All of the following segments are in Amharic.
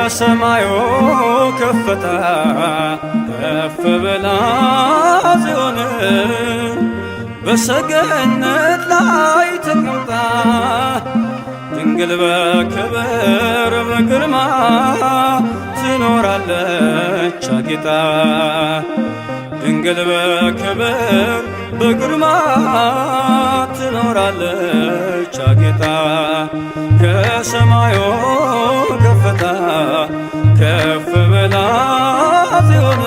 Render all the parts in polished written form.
ከሰማዩ ከፍታ ከፍ ብላ ጽዮን በሰገነት ላይ ተቀምጣ ድንግል በክብር በግርማ ትኖራለች አጊጣ ድንግል በክብር በግርማ ትኖራለች አጊጣ ከሰማዩ ከፍታ ከፍ ብላ ጽዮን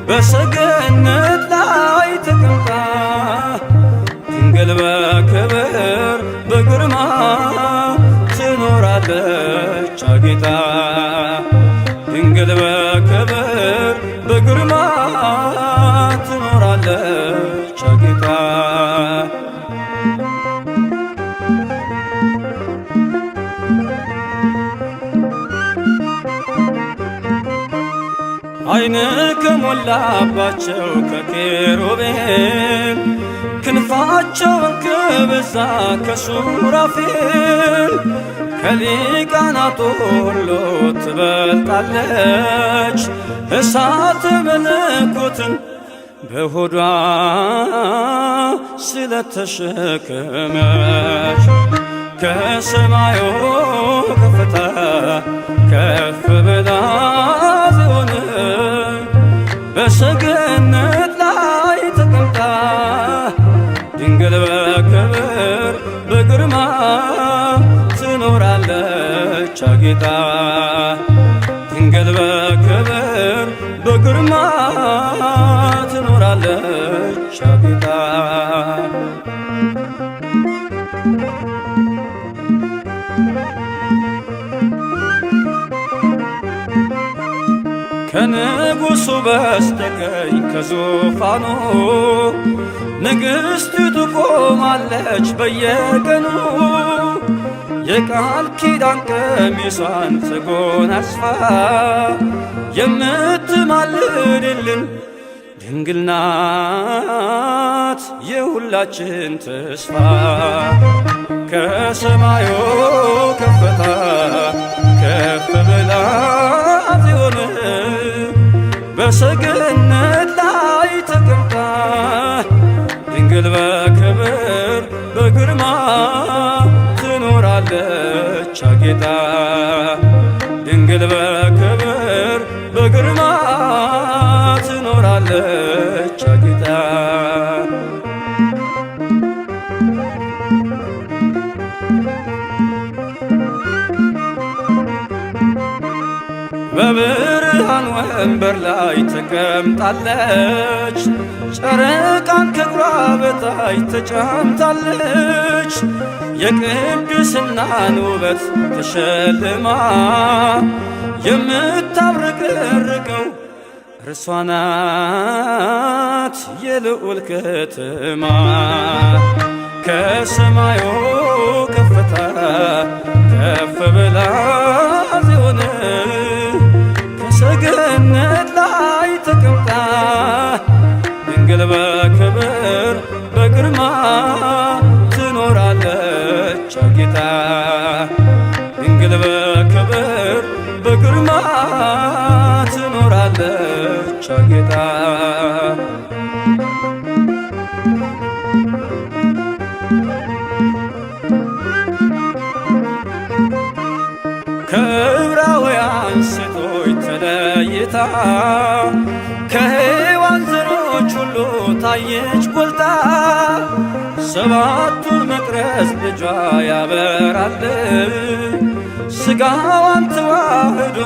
በሰገነት ላይ ተቀምጣ ድንግል በክብር በግርማ ትኖራለች አጊጣ ድንግል በክብር በግርማ ትኖራለች አጊጣ ዓይን ከሞላባቸው ከኪሩቤል ክንፋቸውን ከበዛ ከሱራፌል ከሊቃናቱ ሁሉ ትበልጣለች እሳተ መለኮትን በሆዷ ስለተሸከመች ከሰማዩ ከፍታ ከፍ ብላ ጽዮን በሰገነት ላይ ተቀምጣ ድንግል በክብር በግርማ ትኖራለች አጊጣ ድንግል በክብር በግርማ ትኖራለች አጊጣ ከንጉሡ በስተቀኝ ከዙፋኑ ንግሥቲቱ ቆማለች በየቀኑ የቃል ኪዳን ቀሚሷን ተጎናጽፋ የምትማልድልን ድንግል ናት የሁላችን ተስፋ ከሰማዩ ከፍታ ከፍ ብላ ጽዮን በሰገነት ላይ ተቀምጣ ድንግል በክብር በግርማ ትኖራለች አጊጣ ድንግል በክብር በግርማ ትኖራለች አጊጣ በብርሃን ወንበር ላይ ተቀምጣለች ጨረቃን ከእግሯ በታች ተጫምታለች የቅድስናን ውበት ተሸልማ የምታብረቀርቀው እርሷ ናት የልዑል ከተማ ከሰማዩ ከፍታ ከፍ ብላ ጽዮን በሰገነት ላይ ተቀምጣ ድንግል በክብር በግርማ ትኖራለች አጊጣ ድንግል በክብር በግርማ ትኖራለች አጊጣ ከዕብራውያን ሴቶች ተለይታ ከሔዋን ዘሮች ሁሉ ታየች ጎልታ ሰባቱን መቅረዝ ልጇ ያበራል ሥጋዋን ተዋህዶ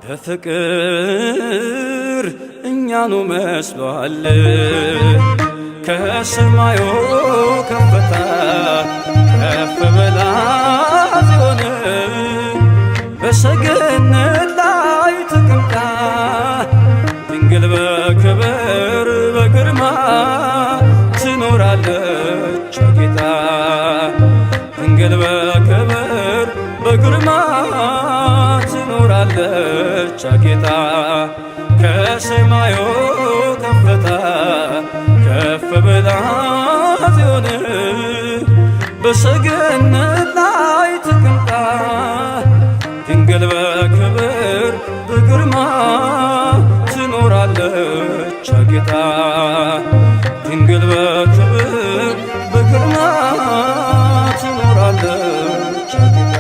በፍቅር እኛኑ መስሏል ከሰማዩ ከፍታ ከፍ ብላ ጽዮን በሰገነት ላይ ተቀምጣ ድንግል በክብር በግርማ ትኖራለች አጊጣ ድንግል በክብር በግርማ ትኖራለች አጊጣ ከሰማዩ ከፍታ ከፍ ብላ ጽዮን በሰገነት ላይ ተቀምጣ ድንግል ድንግል በክብር በግርማ ትኖራለች አጊጣ።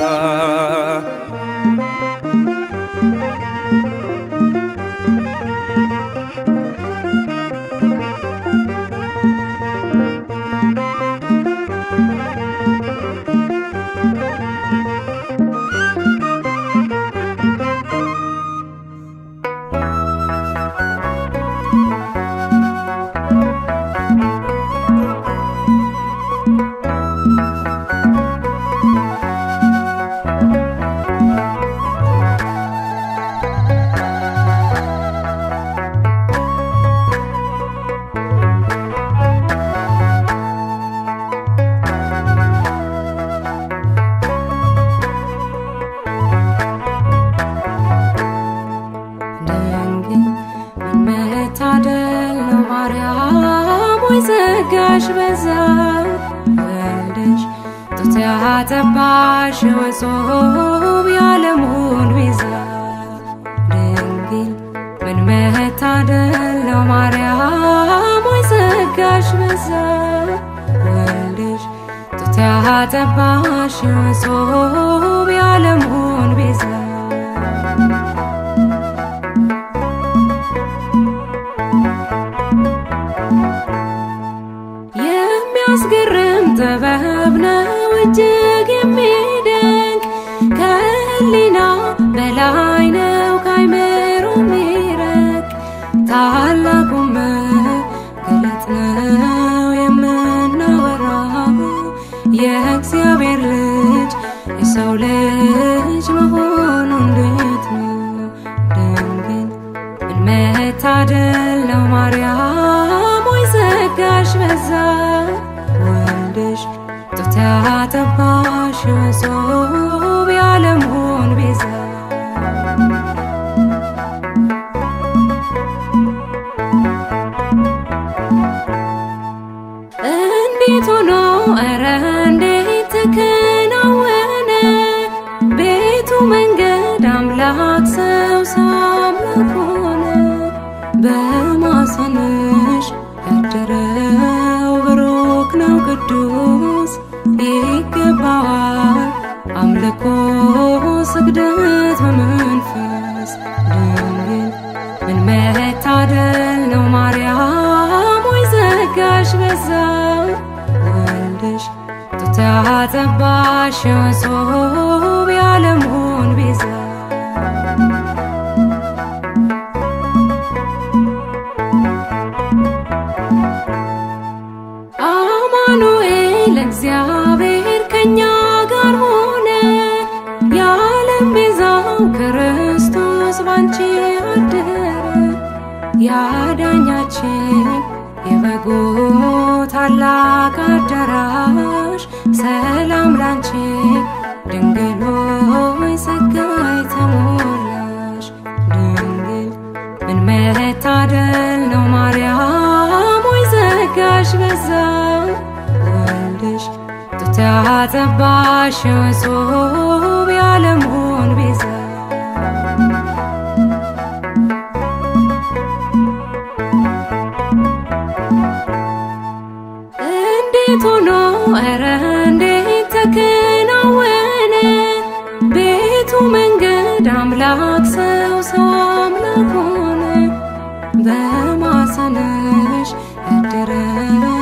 ጸጋሽ በዛ ወልደሽ ጡት ያጠባሽ ወጾም የዓለሙን ቤዛ ድንግል ምን መታደል ነው ማርያም ወይ ጸጋሽ በዛ ወልደሽ ጡት ያጠባሽ ወጾም የዓለሙን ቤዛ የሚያስገርም ጥበብ ነው እጅግ የሚደንቅ ከህሊና በላይ ነው ካይምሮ ሚረቅ ታላቁ መገለጥ ነው የምናወራው የእግዚአብሔር ልጅ የሰው ልጅ መሆኑ እንዴት ነው ድንግል ምን መታደል ነው ማርያም ወይ ጸጋሽ በዛ ወልደሽ ጡት ያጠባሽ ወጾም የዓለሙን ቤዛ እንዴት ሆኖ ኧረ እንዴት ተከናወነ ቤቱ መንገድ አምላክ ሰው አምላክ ሆነ በማኅፀንሽ ያደረው ብሩክ ነው ቅዱስ ይገባዋል አምልኮ ስግደት በመንፈስ ድንግል ምን መታደል ነው ማርያም ወይ ጸጋሽ በዛ ወልደሽ ጡት ያጠባሽ ወጾም የዓለሙን ቤዛ አማኑኤል እግዚአብሔር ከኛ ጋር ሆነ የዓለም ቤዛው ክርስቶስ ባንቺ አደረ ያዳኛችን የበጉ ታላቅ አዳራሽ ሰላም ላንቺ ድንግል ሆይ ጸጋ የተሞላሽ ድንግል ምን መታደል ነው ማርያም ወይ ጸጋሽ በዛ ወልደሽ ጡት ያጠባሽ ወጾም የዓለሙን ቤዛ እንዴት ሆኖ ኧረ እንዴት ተከናወነ ቤቱ መንገድ አምላክ ሰው አምላክ ሆነ በማኅፀንሽ ያደረው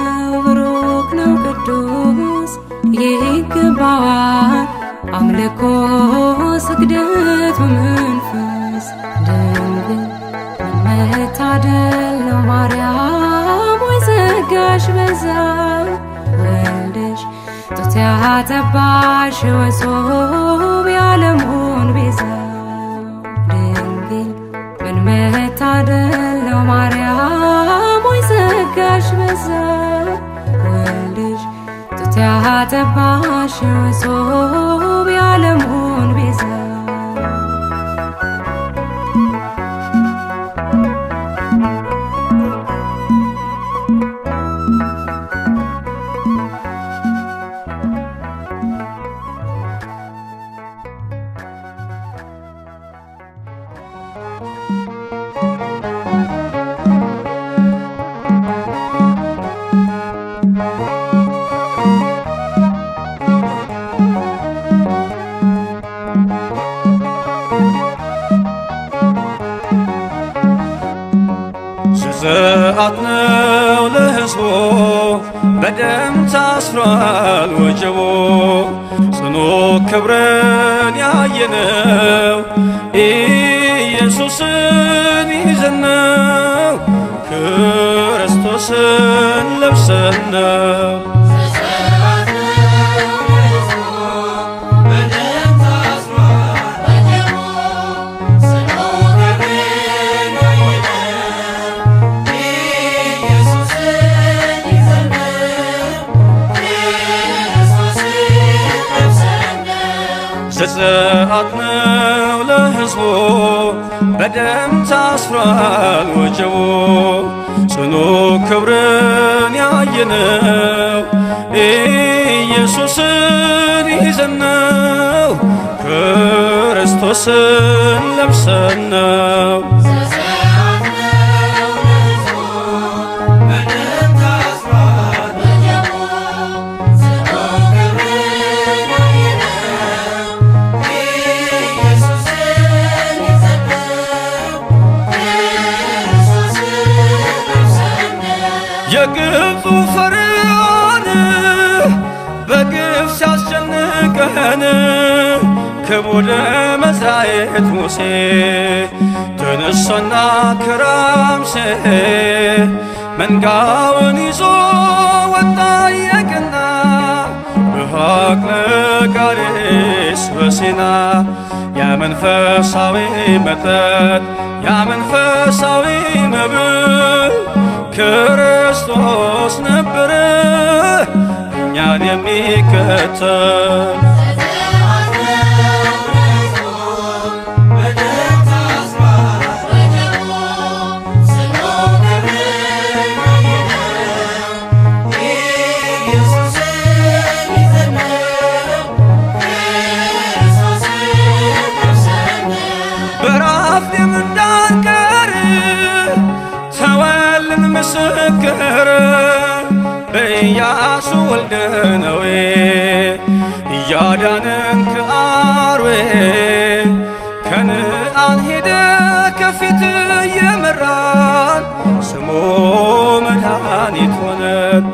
ብሩክ ነው ቅዱስ ይገባዋል አምልኮ ስግደት በመንፈስ ድንግል ምን መታደል ነው ማርያም ወይ ጸጋሽ በዛ ወልደሽ ጡት ያጠባሽ ወጾም የዓለሙን ቤዛ ድንግል ምን መታደል ነው ማርያም ወይ ጸጋሽ በዛ ወልደሽ ጡት ያጠባሽ ወጾም የዓለሙን ቤዛ ለሕዝቡ በደም ታስሯል ወጀቡ ጽኑ ክብርን ያየነው ኢየሱስን ይዘነው ክርስቶስን ለብሰነው ዘጸአት ነው ለሕዝቡ በደም ታስሯል ወጀቡ ጽኑ ክብርን ያየነው ኢየሱስን ይዘነው ክርስቶስን ለብሰነው የግብፁ ፈርዖን በግፍ ሲያስጨንቀን ከቦደ መሥራኤት ሙሴ ተነሳና ከራምሴ መንጋውን ይዞ ወጣ የቀና በሐቅለ ቃዴስ በሲና ያ መንፈሳዊ መጠጥ ያ መንፈሳዊ መብል ክርስቶስ ነበረ እኛን የሚከተል በራፊም እንዳንቀር ተወልን ምስክር በኢያሱ ወልደ ነዌ እያዳነን ከአርዌ ከነዓን ሄደ ከፊት እየመራን ስሙ መድኃኒት ሆነን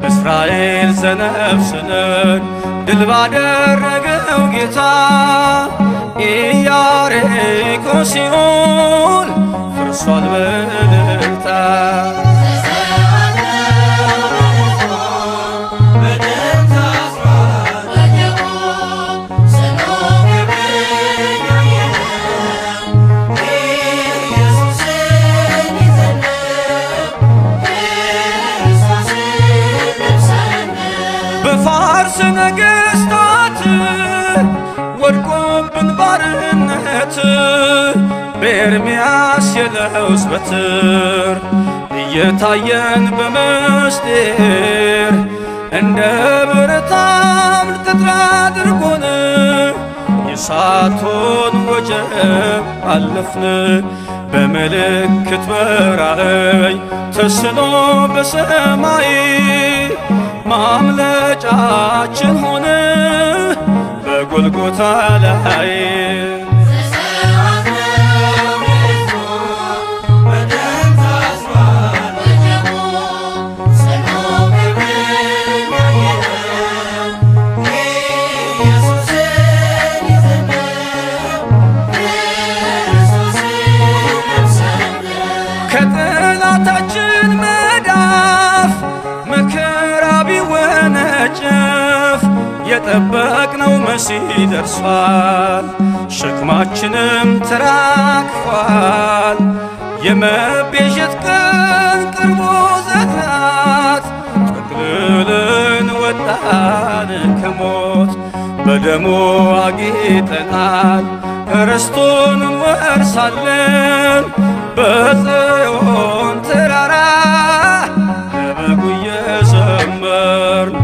በእስራኤል ዘነፍስነን ድል ባደረገው ጌታ ኢያሪኮ ሲኦል ፈርሷል በእልልታ በፋርስ ነገሥታት ወድቆብን ባርነት በኤርምያስ የለውዝ በትር እየታየን በምስጢር እንደ ብረታ አምድ ቅጥር አድርጎን የእሳቱን ወጀብ አለፍን በምልክት በራእይ ተስሎ በሰማይ ማምለጫችን ሆነ በጎልጎታ ላይ ከጠላታችን መዳፍ መከራ ቢወነጨፍ የጠበቅነው መሲህ ደርሷል፣ ሸክማችንም ተራግፏል። የመቤዠት ቀን ቀርቦ ዘግናት ጠቅልለን ወጣን ከሞት በደሙ አጊጠናል ርስቱን እንወርሳለን በጽዮን ተራራ ለበጉ እየዘመርን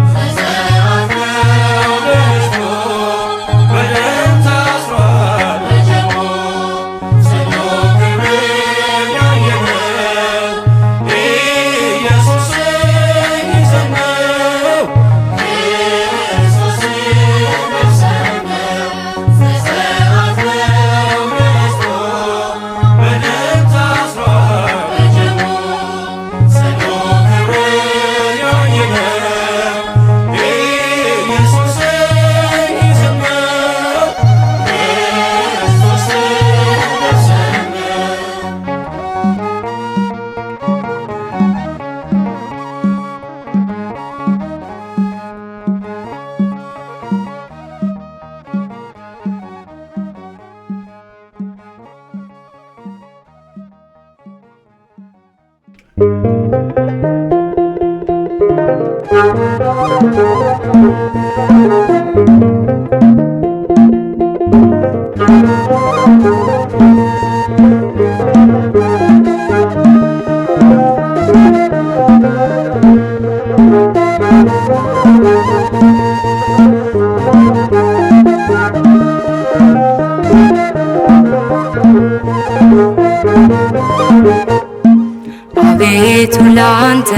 አቤቱ ላንተ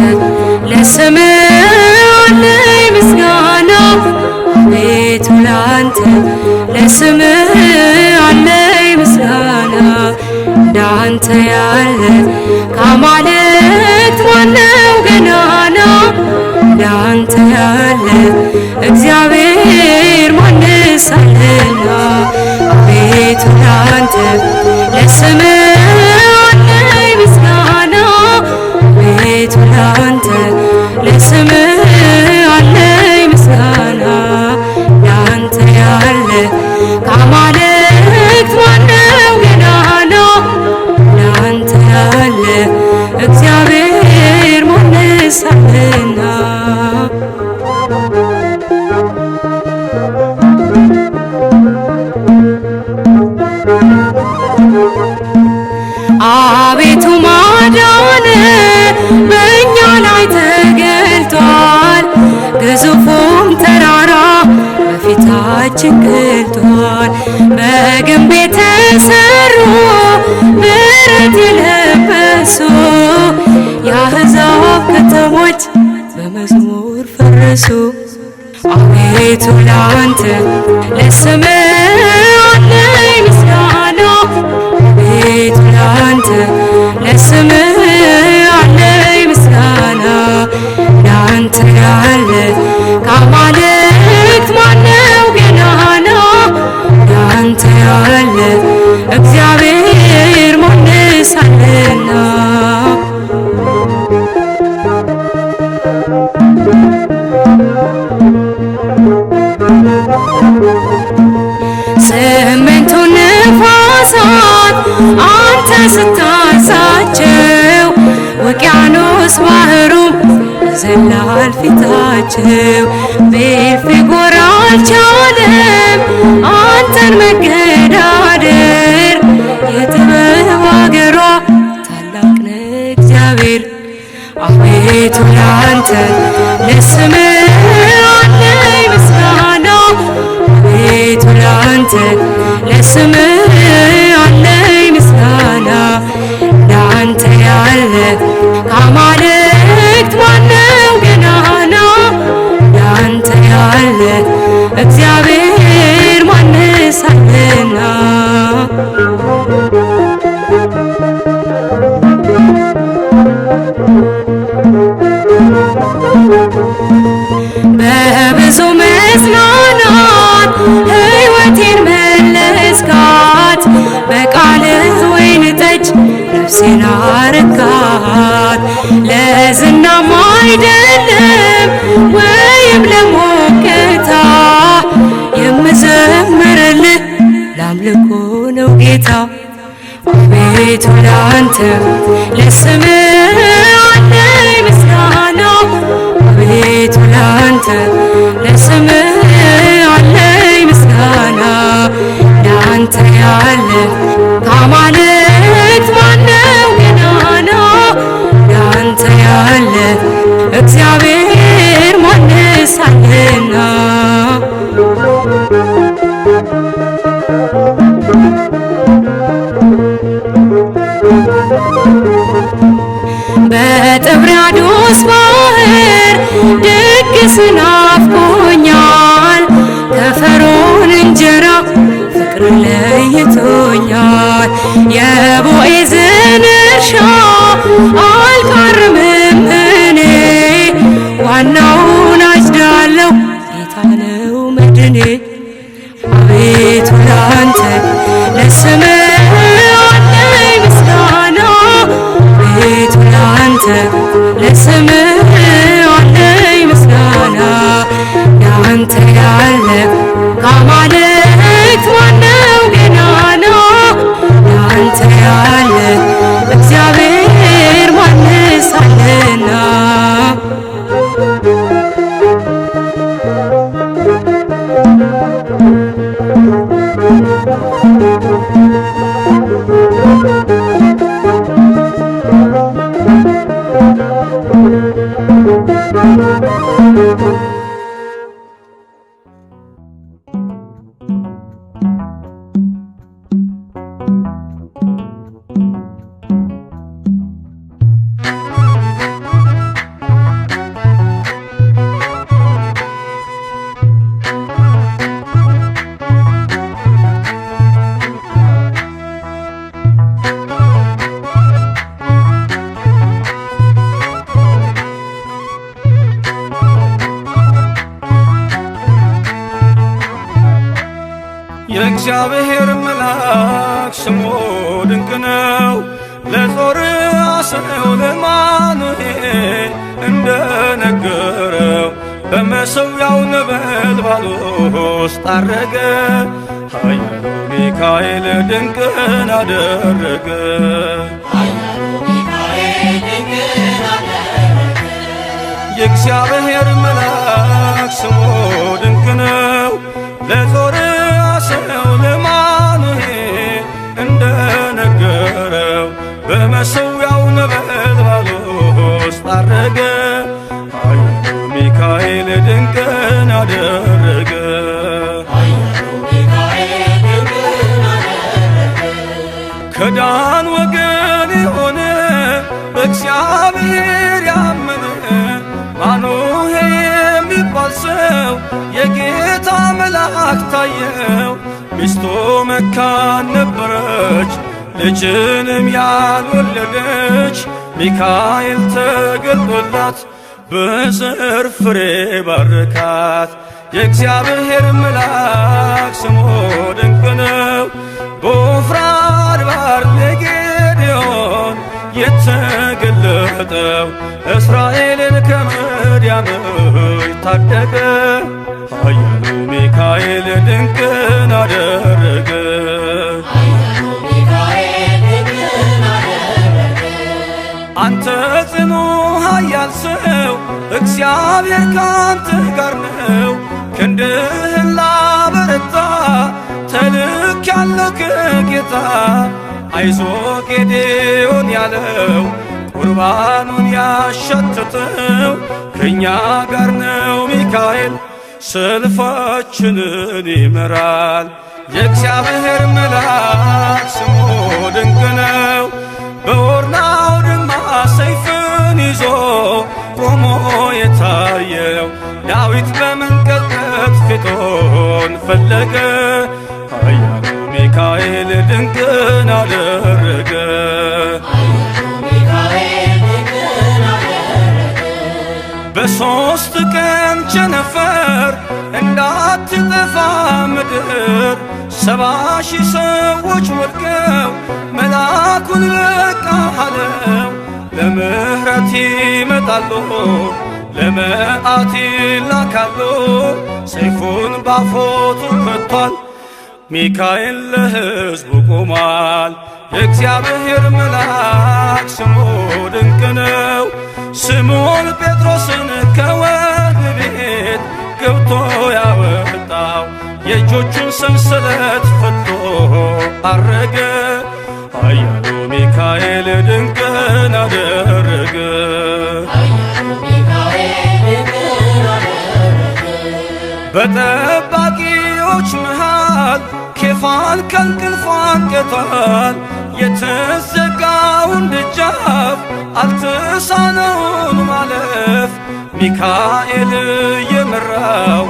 ለስምህ አለኝ ምስጋና አቤቱ ላንተ ለስምህ አለኝ ምስጋና እንዳንተ ያለ ከአማልክት ማነው ገናና እንዳንተ ያለ እግዚአብሔር ማንስ አለና አቤቱ ላንተ ለስምህ አለኝ ምስጋና አቤቱ ላንተ ለስምህ አለኝ ምስጋና እንዳንተ ያለ ከአማልክት ማነው ገናና እንዳንተ ያለ እግዚአብሔር ማንስ አለና አቤቱ ማዳን በእኛ ላይ ተገልጧል፣ ግዙፉም ተራራ በፊታችን ገልጧል። በግንብ የተሰሩ ብረት የለበሱ የአሕዛብ ከተሞች በመዝሙር ፈረሱ። አቤቱ ላንተ ለስምህ አለኝ ምስጋና አቤቱ ላንተ ለስምህ አለኝ ምስጋና እንዳንተ ያለ ከአማልክት ማነው ገናና እንዳንተ ያለ እግዚአብሔር ማንስ አለና ስምንቱ ነፋሳት አንተ ስታዛቸው ውቅያኖስ ባህሩም ይዘላል ፊታቸው። ቤልፌጎር አልቻለም አንተን መገዳደር የጥበብ አገሯ ታላቅ ነህ እግዚአብሔር። አቤቱ ላንተ ለስምህ አለኝ ምስጋና አቤቱ ላንተ ለስምህ አለኝ ምስጋና እንዳንተ ያለ ከአማልክት ማነው ገናና እንዳንተ ያለ እግዚአብሔር ማንስ አለና በብዙ መጽናናት ሕይወቴን መለስካት፣ በቃልህ ወይን ጠጅ ነፍሴን አረካት። ለዝናም አይደለም ወይም ለሞገታ የምዘምርልህ ለአምልኮ ነው ጌታ። አቤቱ ላንተ ለስምህ አለኝ ምስጋና አቤቱ ላንተ ለስምህ አለኝ ምስጋና እንዳንተ ያለ ከአማልክት ማነው ገናና እንዳንተ ያለ እግዚአብሔር ማንስ አለና በጥብርያዶስ ባህር ድግስ ናፍቆኛል፣ ከፈርዖን እንጀራ ፍቅር ለይቶኛል። የቦዔዝን እርሻ አልቃርምም እኔ ዋናውን አጭዳለሁ ጌታ ነው መድኔ። አቤቱ ላንተ ለስምህ አለኝ ምስጋና አቤቱ ላንተ ለስምህ አለኝ ምስጋና እንዳንተ ያለ ከአማልክት ማነው ገናና እንዳንተ ያለ እግዚአብሔር ማንስ አለና የእግዚአብሔር መልአክ ስሙ ድንቅ ነው። ለጾርዓ ሰው ለማኑሄል እንደነገረው በመሠዊያው ነበልባል ውስጥ ዐረገ። ኃያሉ ሚካኤል ድንቅን አደረገ። የእግዚአብሔር መልአክ ስሙ ድንቅ ነው። ለጾርዓ ሰው ለማኑሄል እንደነገረው በመሠዊያው ነበልባል ውስጥ ዐረገ። ኃያሉ ሚካኤል ድንቅን አደረገ። ከዳን ወገን የሆነ በእግዚአብሔር ያመነ ማኑሄ የሚባል ሰው የጌታ መልአክ ታየው። ሚስቱ መካን ነበረች፣ ልጅንም ያልወለደች። ሚካኤል ተገልጦላት በዘር ፍሬ ባረካት። የእግዚአብሔር መልአክ ስሙ ድንቅ ነው። በዖፍራ አድባር ለጌዴዎን የተገለጠው እስራኤልን ከምድያም ታደገ። ኃያሉ ሚካኤል ድንቅን አደረገ። አንተ ጽኑ ኃያል ሰው እግዚአብሔር ካንተ ጋር ነው። ክንድህን ላበረታ ተልኬአለሁ ከጌታ። አይዞ ጌዴዎን ያለው ቁርባኑን ያሸተተው ከእኛ ጋር ነው ሚካኤል ሰልፋችንን ይመራል። የእግዚአብሔር መልአክ ስሙ ድንቅ ነው። በኦርናው ድማ ሰይፍን ይዞ ቆሞ የታየው ዳዊት በመንቀጥቀጥ ፊቱን ፈለገ። ኃያሉ ሚካኤል ድንቅን አደረገ። በሦስት ቀን ቸነፈር እንዳትጠፋ ምድር 70,000 ሰዎች ወድቀው መልአኩን በቃ አለው። ለምሕረት ይመጣሉ፣ ለመዓት ይላካሉ። ሰይፉን ባፎቱ ከቷል፣ ሚካኤል ለሕዝቡ ቆሟል። የእግዚአብሔር መልአክ ስሙ ድንቅ ነው። ስምዖን ጴጥሮስን ከወህኒ ቤት ገብቶ ያወጣው የእጆቹን ሰንሰለት ፈቶ ዐረገ። ኃያሉ ሚካኤል ድንቅን አደረገ። በጠባቂዎች መሃል ኬፋን ከእንቅልፉ አንቅቷል። የተዘጋውን ደጃፍ አልተሳነውን ማለፍ ሚካኤል የመራው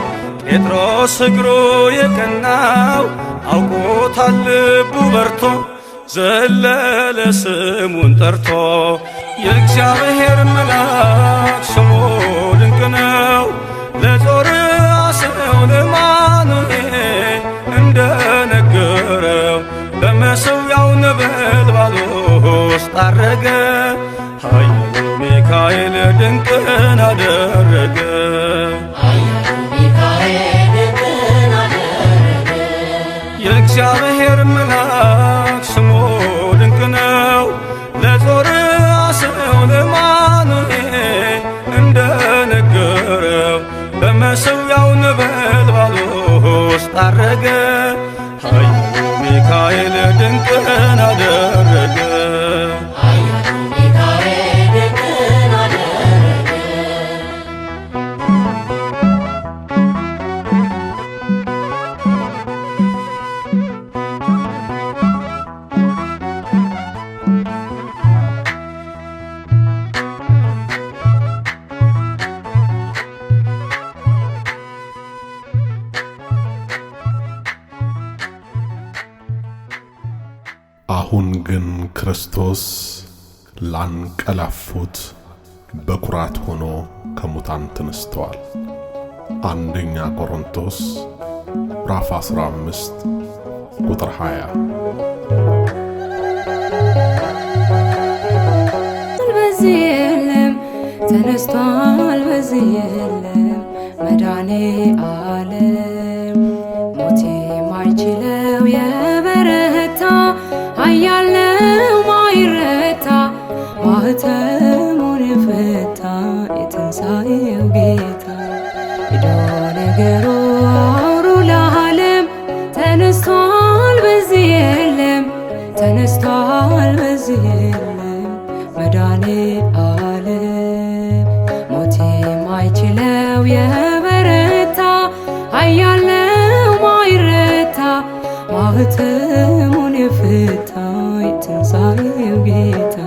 ጴጥሮስ እግሩ የቀናው አውቆታል ልቡ በርቶ ዘለለ ስሙን ጠርቶ። የእግዚአብሔር መልአክ ስሙ ድንቅ ነው። ለጾርዓ ሰው ለማኑሄል እንደነገረው በመሠዊያው ነበልባል ውስጥ ዐረገ። ኃያሉ ሚካኤል ድንቅን አደረገ። የእግዚአብሔር መልአክ ስሙ ድንቅ ነው። ለጾርዓ ሰው ለማኑሄል አሁን ግን ክርስቶስ ላንቀላፉት በኩራት ሆኖ ከሙታን ተነስቷል። አንደኛ ቆሮንቶስ ምዕራፍ 15 ቁጥር 20። በዚህ የለም ተነስቷል፣ በዚህ የለም መድኃኔዓለም ሞት የማይችለው የበረታ ኃያል ነው ማይረታ ማኅተሙን የፈታ የትንሣኤው ጌታ ሄዶ ነገሩ አውሩ ለዓለም ተነስቷል በዚህ የለም ተነስቷል በዚህ የለም መድኃኔዓለም ሞት የማይችለው የበረታ ኃያል ነው ማይረታ ማኅተሙን የፈታ የትንሣኤው ጌታ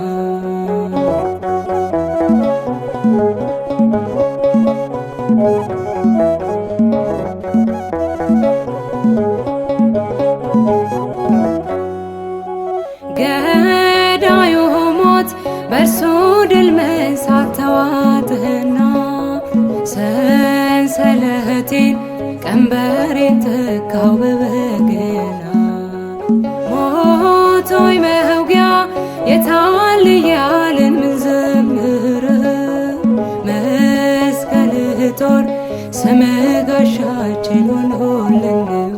ገዳዩ ሞት በእርሱ ድል መንሳት ተዋጠና ሰንሰለቴን ቀንበሬን ተካው በበገና ሞት ሆይ መውጊያ የታል እያልን ምንዘምረው መስቀልህ ጦር ስምህ ጋሻችን ሆኖልን ነው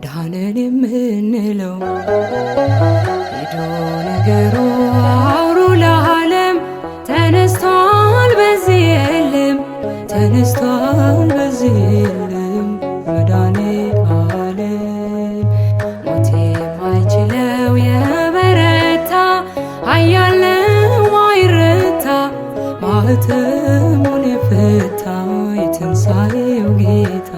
ዳንን የምንለው ሄዶ ነገሩ አውሩ ለዓለም ተነስቷል በዚህ የለም ተነስቷል በዚህ የለም መድኃኔዓለም ሞት የማይችለው የበረታ ኃያል ነው ማይረታ ማኅተሙን የፈታ የትንሣኤው ጌታ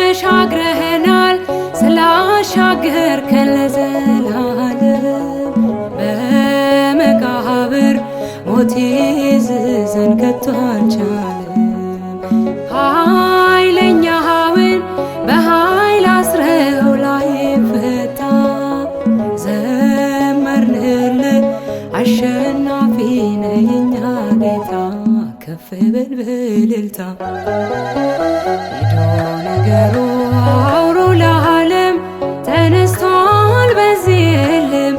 ተሻግረኸናል ስላሻገርከን ለዘላለም በመቃብር ሞት ይዝዘን ከቶ አልቻለም ኃይለኛውን በኃይል አስረው ላይፈታ ዘመርንልህ አሸናፊ ነህ የኛ ጌታ ከፍ በል በእልልታ ሄዶ ነገሩ አውሩ ለዓለም ተነስቷል በዚህ የለም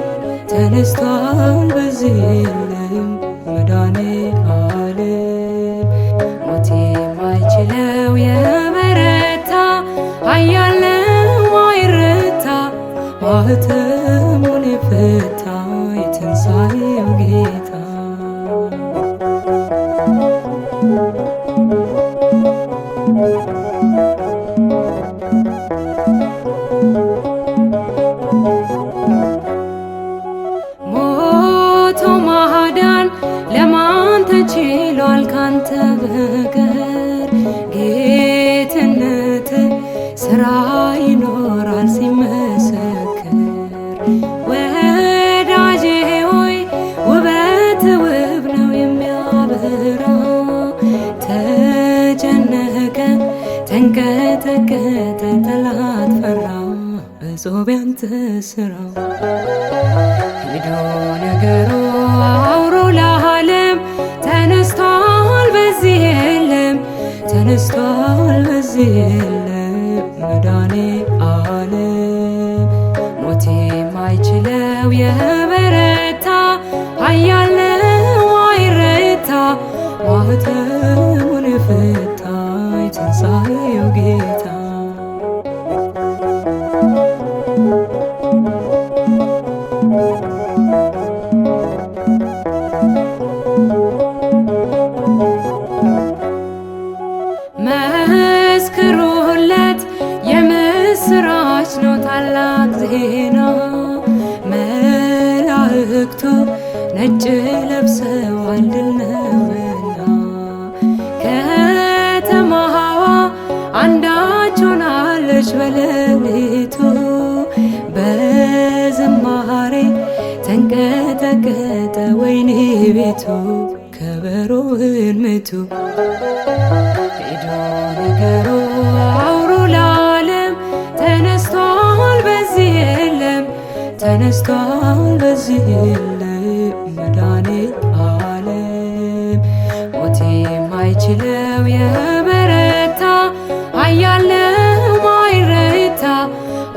ተነስቷል በዚህ የለም መድኃኔዓለም ሞት የማይችለው የበረታ ኃያል ነው ማይረታ ማኅተሙን የፈታ የትንሣኤው ጌታ ሞቶ ማዳን ለማን ተችሏል ካንተ በቀር ጌትነት ሥራ ይኖራል ሲመሰክር ወዳጄ ሆይ ውበት ውብ ነው የሚያበራ ተጨነቀ ተንቀጠቀጠ ጠላት ፈራ እጾም ያንተ ሥራ ሄዶ ነገሩ አውሩ ለዓለም ተነስቷል በዚህ የለም ተነስቷል በዚህ የለም መድኃኔዓለም ሞት የማይችለው የበረታ ኃያል ነው ማይረታ ማኅተሙን የፈታ የትንሣኤው ጌታ መስክሩለት የምስራች ነው ታላቅ ዜና መላእክቱ ነጭ ለብሰዋል ድል ነውና ከተማዋ አንዳች ሆናለች በሌሊቱ በዝማሬ ተንቀጠቀጠ ወይ በየቤቱ ከበሮውን ምቱ። ሄዶ ነገሩ አውሩ ለዓለም ተነስቷል በዚህ የለም ተነስቷል በዚህ የለም መድኃኔዓለም ሞት የማይችለው የበረታ ኃያል ነው ማይረታ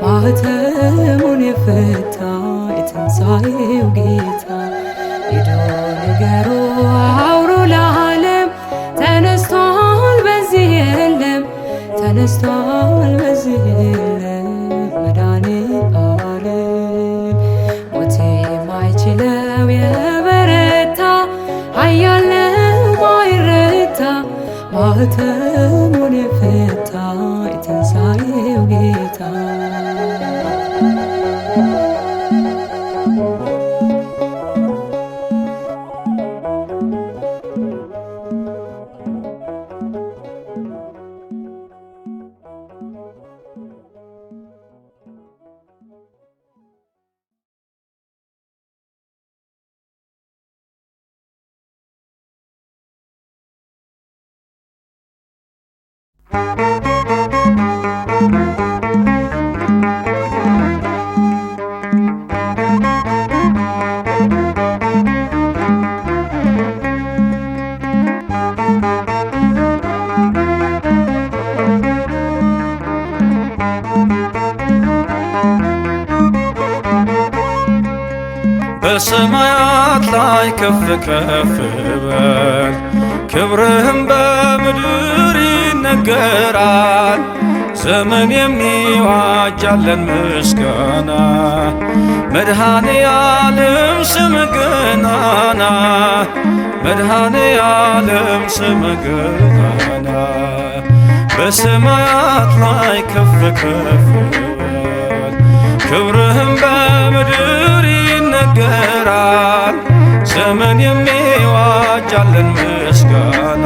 ማኅተሙን የፈታ የትንሣኤው ጌታ ሄዶ ንገሩ አውሩ ለዓለም ተነስቷል በዚህ የለም ተነስቷል በዚህ የለም መድኃኔዓለም ሞት የማይችለው የበረታ ኃያል ነው ማይረታ ማኅተሙን የፈታ የትንሣኤው ጌታ በሰማያት ላይ ከፍ ከፍ በል ክብርህም በምድር ይነገራል። ዘመን የሚዋጃለን ምስጋና መድኃኔዓለም ስምህ ገናና መድኃኔዓለም ስምህ ገናና በሰማያት ላይ ከፍ ከፍ በል ክብርህም በምድር ይነገራል። ዘመን የሚዋጃለን ምስጋና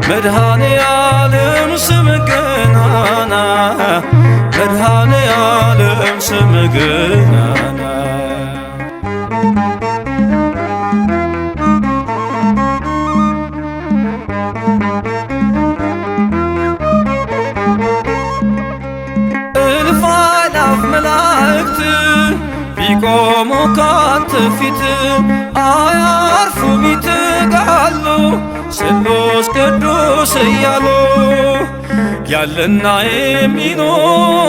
መድኃኔዓለም ስምህ ገናና መድኃኔዓለም ስምህ ገናና እልፍ አእላፍ መላእክት ቢቆሙ ካንተ ፊት አያርፉም ይተጋሉ ስሉስ ቅዱስ እያሉ ያለና የሚኖር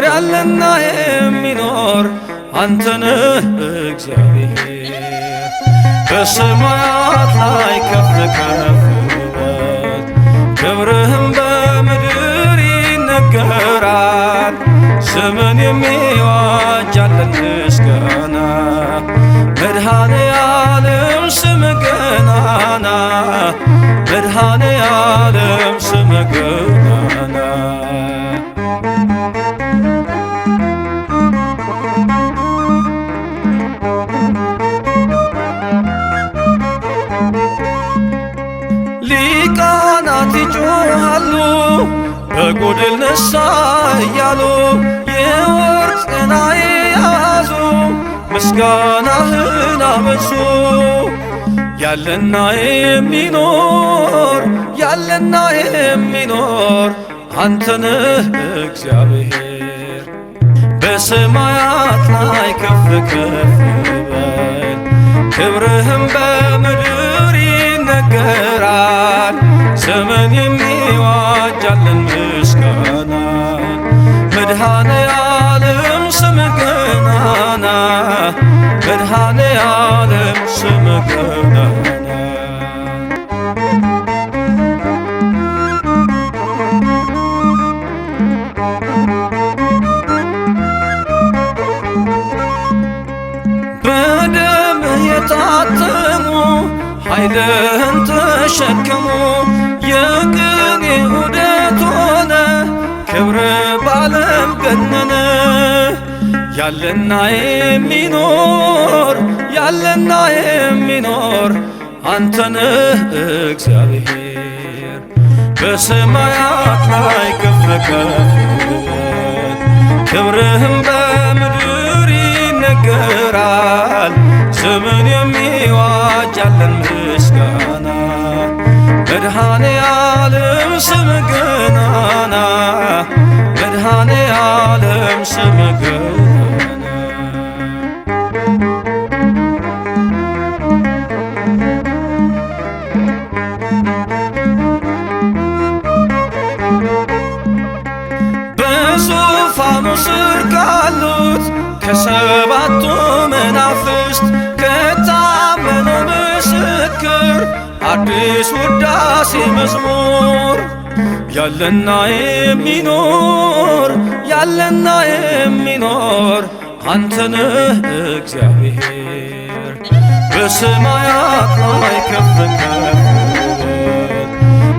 ያለና የሚኖር አንተ ነህ እግዚአብሔር። በሰማያት ላይ ከፍ ከፍ በል ክብርህም በምድር ይነገራል። ዘመን የሚዋጃለን ምስጋና መድኃኔዓለም ስምህ ገናና መድኃኔዓለም ስምህ ገናና ሊቃናት ይጮኻሉ በጎድል ነሣ እያሉ የወርቅ ጽና የያዙ ምስጋናህን አበዙ። ያለና የሚኖር ያለና የሚኖር አንተ ነህ እግዚአብሔር። በሰማያት ላይ ከፍ ከፍ በል ክብርህም በምድር ይነገራል። ዘመን የሚዋጃለን ምስጋና መድኃኔዓለም ስምህ ገናና መድኃኔዓለም ስምህ ገናና በደምህ የታተሙ ኃይልህን ተሸከሙ የቅኔ ዑደት ሆነ ክብር ባለም ገነነ። ያለና የሚኖር ያለና የሚኖር አንተ ነህ እግዚአብሔር። በሰማያት ላይ ከፍ ከፍ በል ክብርህም በምድር ይነገራል። ዘመን የሚዋ የሚዋጃለን ምስጋና መድኃኔ ዓለም ስምህ ገናና መድኃኔ ዓለም ስምህ ገናና በዙፋኑ ስር ካሉት ከሰባቱ መናፍስት ከታመነው ምስክር አዲስ ውዳሴ መዝሙር ያለና የሚኖር አንተ ነህ እግዚአብሔር በሰማያት ላይ ከፍ ከፍ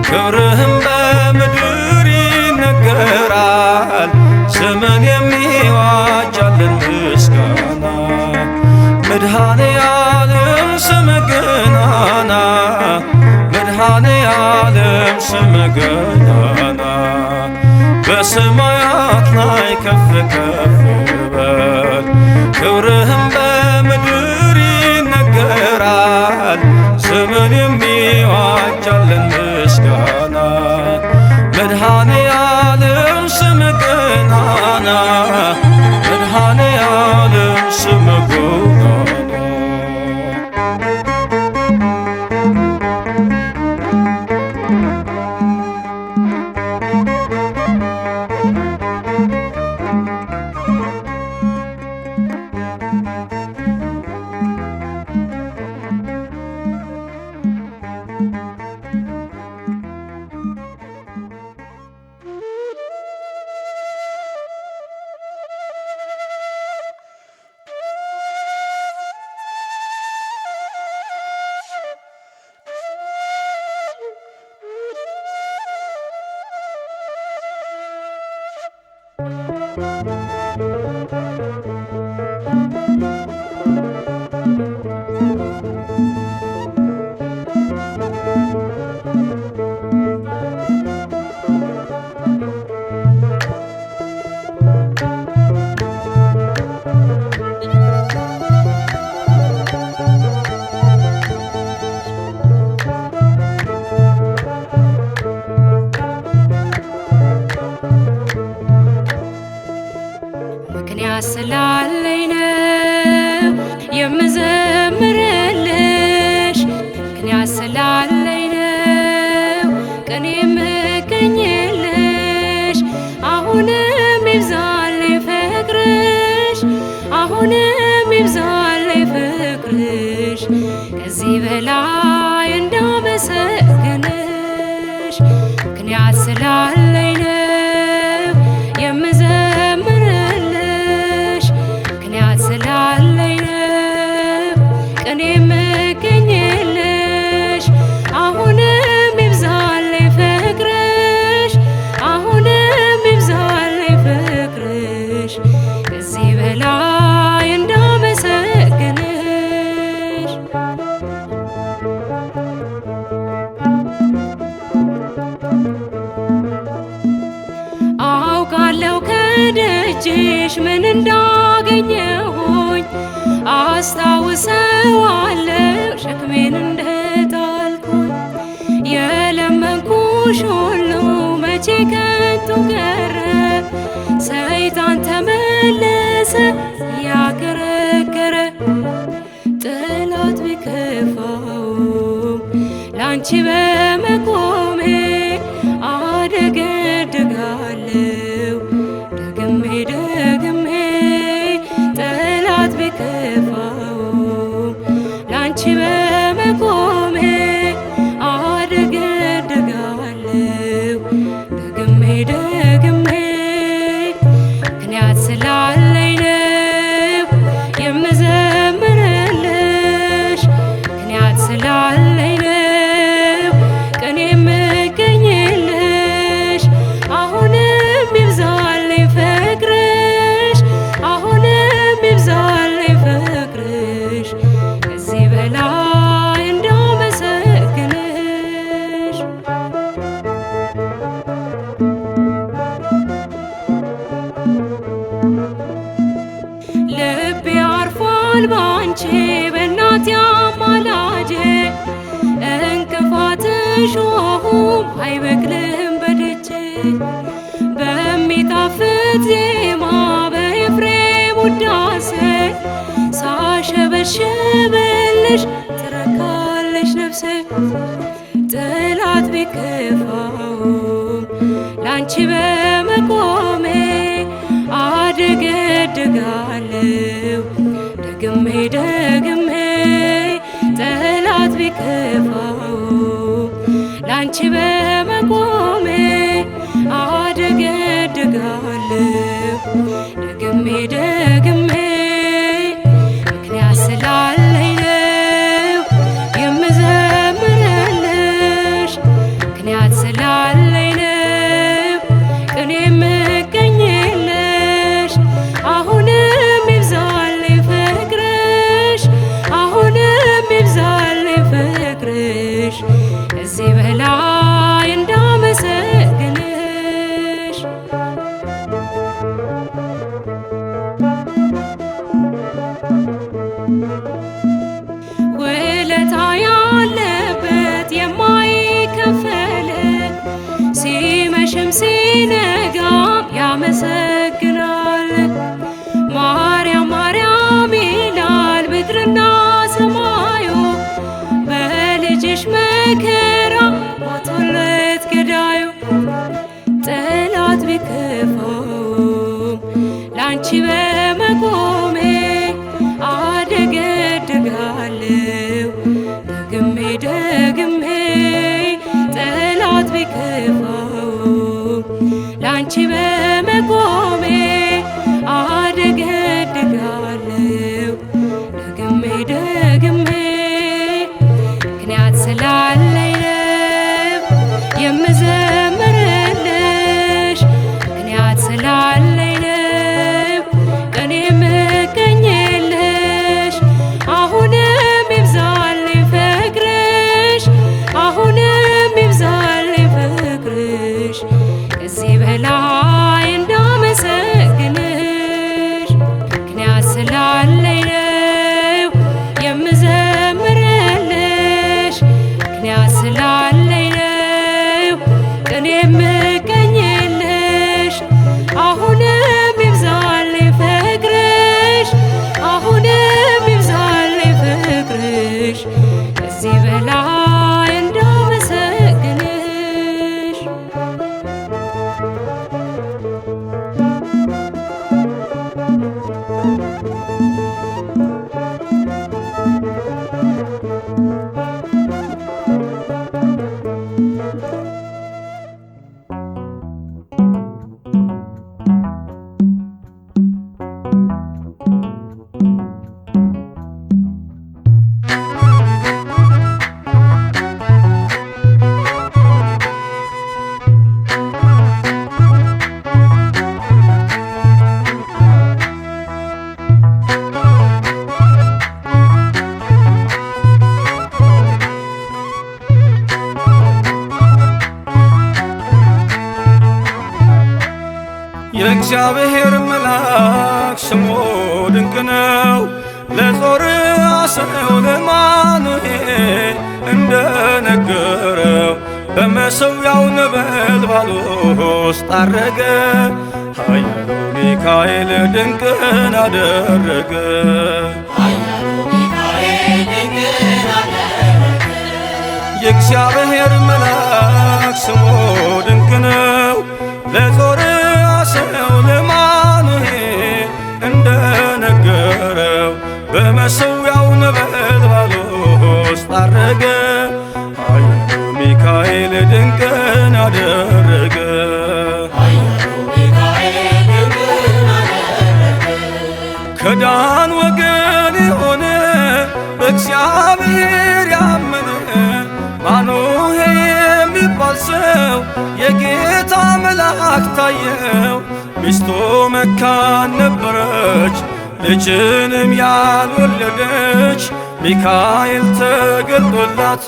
ክብርህም በምድር ይነገራል ዘመን የሚዋጃለን ምስጋና መድኃኔ ዓለም ስምህ ገናና መድኃኔ ዓለም ስምህ ገናና በሰማያት ላይ ከፍ ከፍ በል ክብርህም በምድር ይነገራል ዘመን የሚዋጃለን ምስጋና መድኃኔ ዓለም ስምህ ገናና መድኃኔ ዓለም ስምህ ገናና ምክንያት ስላለኝ ነው የምዘምርልሽ ምክንያት ስላለኝ ነው ቀን የምገኝልሽ አሁንም ይብዛልኝ ፍቅርሽ አሁንም ይብዛልኝ ፍቅርሽ ከዚህ በላይ እንዳመሰግንሽ ምክንያት ስላለኝ ነው የምዘምርልሽ ምክንያት ስላለኝ ነው ቀን የምገኝልሽ አሁንም ይብዛልኝ ፍቅርሽ አሁንም ይብዛልኝ ፍቅርሽ ከዚህ በላይ እንዳመሰግንሽ አውቃለሁ ከደጅሽ ምን እንዳገኘሁኝ አስታውሰዋለሁ ሸክሜን እንደጣልኩኝ የለመንኩሽ ሁሉ መቼ ከንቱ ቀረ ሰይጣን ተመለሰ ያከረከረ ጠላት ቢከፋውም ላንቺ በመቆሜ አደገድጋለሁ ደግሜ ደግሜ ጠላት ቢከፋውም ላንቺ በመቆሜ አደገድጋለሁ ደግሜ ደግሜ ምክንያት ስላለኝ ነው የምዘምርልሽ ምክንያት ስላለኝ ነው ቀን የምገኝልሽ አሁንም ይብዛልኝ ፍቅርሽ አሁንም ይብዛልኝ ፍቅርሽ ከዚህ በላይ እንዳመሰግንሽ በሚጣፍጥ ዜማ በኤፍሬም ውዳሴ ሳሸበሽብልሽ ትረካለሽ ነፍሴ። ጠላት ቢከፋውም ላንቺ በመቆሜ አደገድጋለሁ ደግሜ ደግሜ። ጠላት ቢከፋውም ላንቺ በመቆሜ አደገድጋለሁ ደግሜ ደግሜ። ምክንያት ስላለኝ ነው የምዘምርልሽ፣ ምክንያት ስላለኝ ነው ቅኔ የምገኝልሽ። አሁንም ይብዛልኝ ፍቅርሽ፣ አሁንም ይብዛልኝ ፍቅርሽ ከዚህ በላይ እንዳመሰግንሽ። ውለታ ያለበት የማይከፈል ሲመሽም ሲነጋም ያመሰግናል። ማርያም ማርያም ይላል ምድርና ሰማዩ በልጅሽ መከራ ሞቶለት ገዳዩ። ጠላት ቢከፋውም ላንቺ በመቆሜ አደገድጋለሁ ደግሜ ደግሜ። ጠላት ቢከፋውም ላንቺ በመቆሜ አደገድጋለሁ ደግሜ ደግሜ። ምክንያት ስላለኝ ነው የምዘምርልሽ፣ ምክንያት ስላለኝ ነው ቀኔ የምገኝልሽ። አሁንም ይብዛልኝ ፍቅርሽ፣ አሁንም ይብዛልኝ ፍቅርሽ ከዚህ በላይ እንዳመሰግንሽ። ምክንያት ስላለኝ ነው የምዘምርልሽ፣ ምክንያት ስላለኝ ነው ቀኔ የምገኝልሽ። አሁንም ይብዛልኝ ፍቅርሽ፣ አሁንም ይብዛልኝ ፍቅርሽ ከዚህ በላይ እንዳመሰግንሽ። የእግዚአብሔር መልአክ ስሙ ድንቅ ነው። ለጾርዓ ሰው ለማኑኤል እንደነገረው በመሠዊያው ነበልባል ውስጥ አረገ። ኃያሉ ሚካኤል ድንቅን አደረገ። የእግዚአብሔር መልአክ ስሙ ድንቅ ነው። ለጾርዓ ሰው ለማኑኤል እንደነገረው በመሠዊያው ነበልባል ውስጥ አረገ። ኃያሉ ሚካኤል ድንቅን አደረገ። ከዳን ወገን የሆነ በእግዚአብሔር ያመነ ማኑሄ የሚባል ሰው የጌታ መልአክ ታየው። ሚስቱ መካን ነበረች፣ ልጅንም ያልወለደች። ሚካኤል ተገልጦላት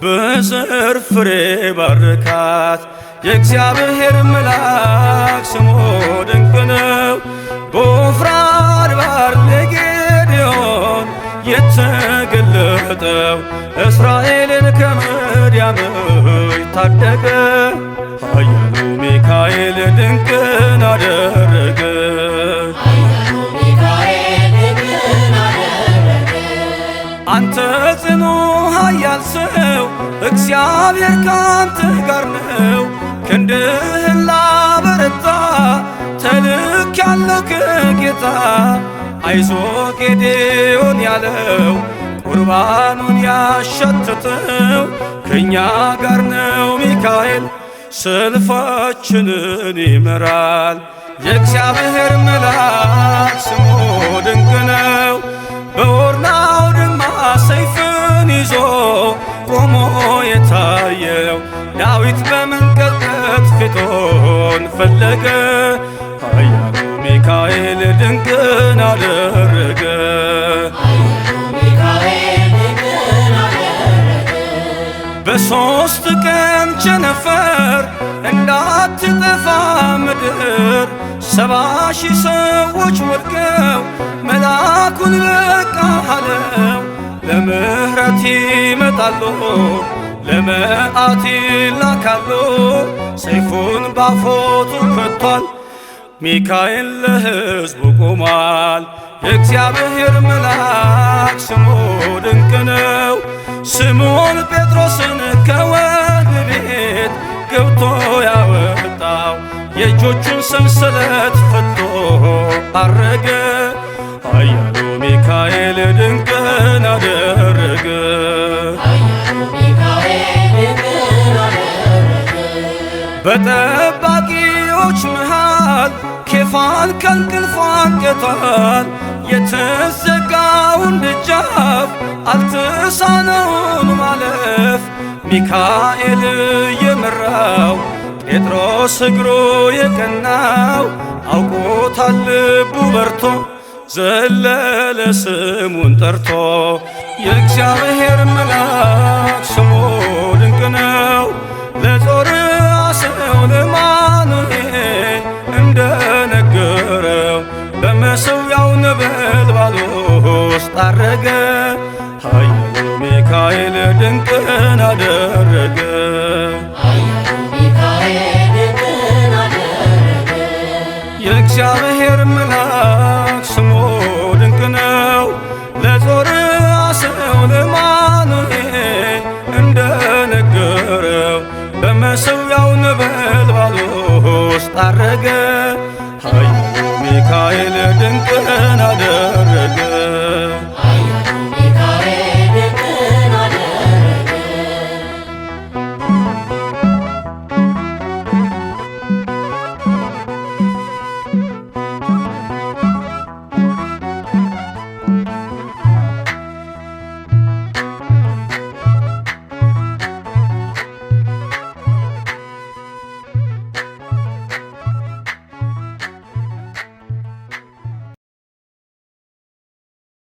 በዘር ፍሬ ባረካት። የእግዚአብሔር መልአክ ስሙ ድንቅ ነው። በዖፍራ አድባር ለጌዴዎን የተገለጠው እስራኤልን ከምድያም ታደገ። ኃያሉ ሚካኤል ጽኑ ኃያል ሰው እግዚአብሔር ካንተ ጋር ነው። ክንድህን ላበረታ ተልኬአለሁ ከጌታ። አይዞ ጌዴዎን ያለው ቁርባኑን ያሸተተው ከእኛ ጋር ነው ሚካኤል ሰልፋችንን ይመራል። የእግዚአብሔር መልአክ ስሙ ድንቅ ነው። በኦርናው ድማ ሰይፍን ይዞ ቆሞ የታየው ዳዊት በመንቀጥቀጥ ፊቱን ፈለገ። ኃያሉ ሚካኤል ድንቅን አደረገ። በሦስት ቀን ቸነፈር እንዳትጠፋ ምድር 70,000 ሰዎች ወድቀው መልአኩን በቃ አለው። ለምሕረት ይመጣሉ ለመዓት ይላካሉ። ሰይፉን ባፎቱ ከቷል ሚካኤል ለሕዝቡ ቆሟል። የእግዚአብሔር መልአክ ስሙ ድንቅ ነው። ስምዖን ጴጥሮስን ከወህኒ ቤት ገብቶ ያወጣው የእጆቹን ሰንሰለት ፈቶ አረገ። ኃያሉ ሚካኤል ድንቅን አደረገ። በጠባቂዎች መሃል ኬፋን ከእንቅልፉ አንቅቷል። የተዘጋውን ደጃፍ አልተሳነውን ማለፍ ሚካኤል የመራው ጴጥሮስ እግሩ የቀናው አውቆታል ልቡ በርቶ ዘለለ ስሙን ጠርቶ። የእግዚአብሔር መልአክ ስሙ ድንቅ ነው። ለጾርዓ ሰው ለማኑኤል እንደነገረው በመሠዊያው ነበልባል ውስጥ አረገ። ኃያሉ ሚካኤል ድንቅን አደረገ። የእግዚአብሔር መልአክ ስሙ ድንቅ ነው። ለጾርዓ ሰው ለማኑኤል እንደነገረው በመሠዊያው ነበልባል ውስጥ አረገ።